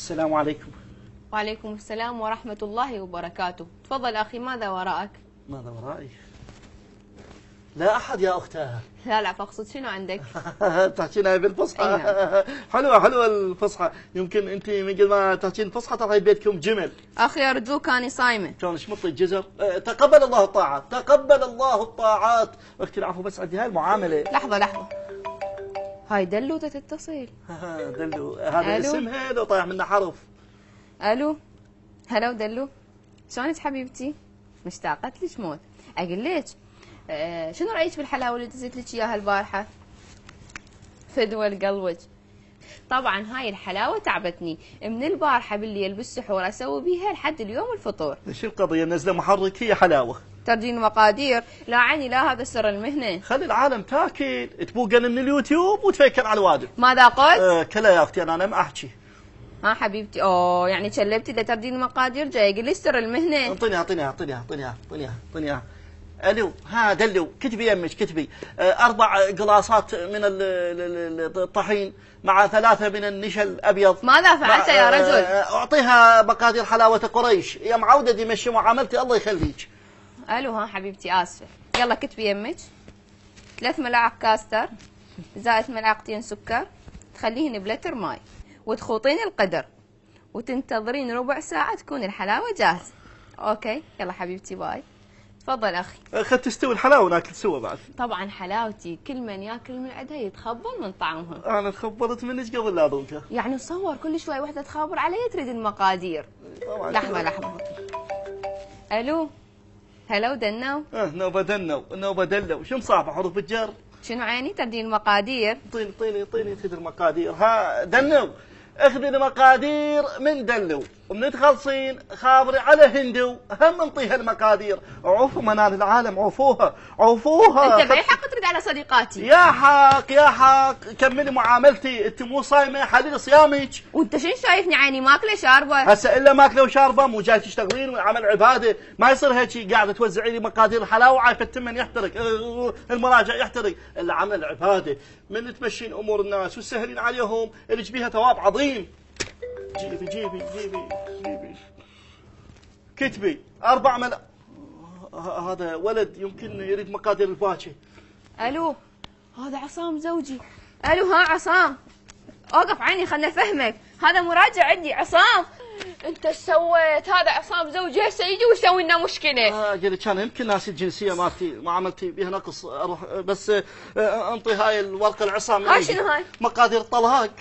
السلام عليكم. وعليكم السلام ورحمة الله وبركاته. تفضل أخي، ماذا وراءك؟ ماذا ورائي؟ لا أحد يا أختها. لا فاقصد شنو عندك؟ تحكينا بالفصحى. نعم. حلوة الفصحى. يمكن أنت من قبل ما تحكين الفصحى ترى بيتكم جمل. أخي أرجوك أني صايمة. كان شمطي الجزر. تقبل الله الطاعات، تقبل الله الطاعات. أختي العفو، بس عندي هاي المعاملة. لحظة هاي دلو تتصل. دلو هذا اسمها لو طايح منه حرف. ألو، هلا ودلو، شلونك حبيبتي؟ مشتاقة لك موت. أقول لك شنو رأيك بالحلاوة اللي دزيت لك إياها البارحة؟ فدوى لقلبك. طبعا هاي الحلاوة تعبتني من البارحة بالليل بالسحور أسوي بيها لحد اليوم الفطور. شو القضية؟ منزلة محرك هي حلاوة؟ ترجين مقادير؟ لا عني، لا هذا سر المهنة. خلي العالم تاكل تبوقن من اليوتيوب وتفكر على الواجب. ماذا قلت؟ كلا يا أختي، أنا ما أحكي. ها حبيبتي، يعني كلبتي لتردين المقادير جاي يقول لي سر المهنة. اعطينيها. الو، ها دلو، كتبي يمك كتبي 4 قلاصات من الطحين مع 3 من النشا الابيض. ماذا فعلت يا رجل؟ اعطيها مقادير حلاوه قريش، يا معوده تمشي معاملتي الله يخليك. الو، ها حبيبتي اسفه. يلا كتبي يمك 3 ملاعق كاستر زائد ملعقتين سكر، تخليهن بلتر ماي وتخوطين القدر وتنتظرين ربع ساعه تكون الحلاوه جاهزه. اوكي يلا حبيبتي، باي. تفضل اخي. خل تستوي الحلاوه وناكل سوا بعد. طبعا حلاوتي كل من ياكل من عندها يتخبل من طعمها. انا تخبرت منك قبل لا اذوقها. يعني تصور كل شوي وحده تخابر علي تريد المقادير. لحظه. الو، هلا ودنو. نوبه دلو. شو مصاحبه حروف الجر؟ شنو عيني؟ تردين المقادير. طيني تدري المقادير. ها دنو، اخذي المقادير من دلو، ومن تخلصين خابري على هندو، هم انطيها المقادير. عوفوا منال العالم، عوفوها. انت باي حق ترد على صديقاتي؟ يا حق كملي معاملتي، انت مو صايمه، حليل صيامك. وانت شنو شايفني عيني ماكله شاربه؟ هسه الا ماكله وشاربه، مو جاي تشتغلين وعمل عباده، ما يصير هيك قاعده توزعي لي مقادير الحلاوه وعايفه التمن يحترق، المراجع يحترق، الا عمل عباده. من تمشين امور الناس وتسهلين عليهم اللي بيها ثواب عظيم. جيبي كتبي 4 هذا ولد يمكن يريد مقادير الباكي. الو، هذا عصام زوجي. الو، ها عصام، اوقف عيني خلنا افهمك، هذا مراجع عندي. عصام انت ايش سويت؟ هذا عصام زوجي هسه يجي ويسوي لنا مشكله. قلت كان يمكن ناسي الجنسيه مالتي، ما عملتي بها نقص، اروح بس انطي هاي الورقه العصام. شنو هاي؟ مقادير الطلاق.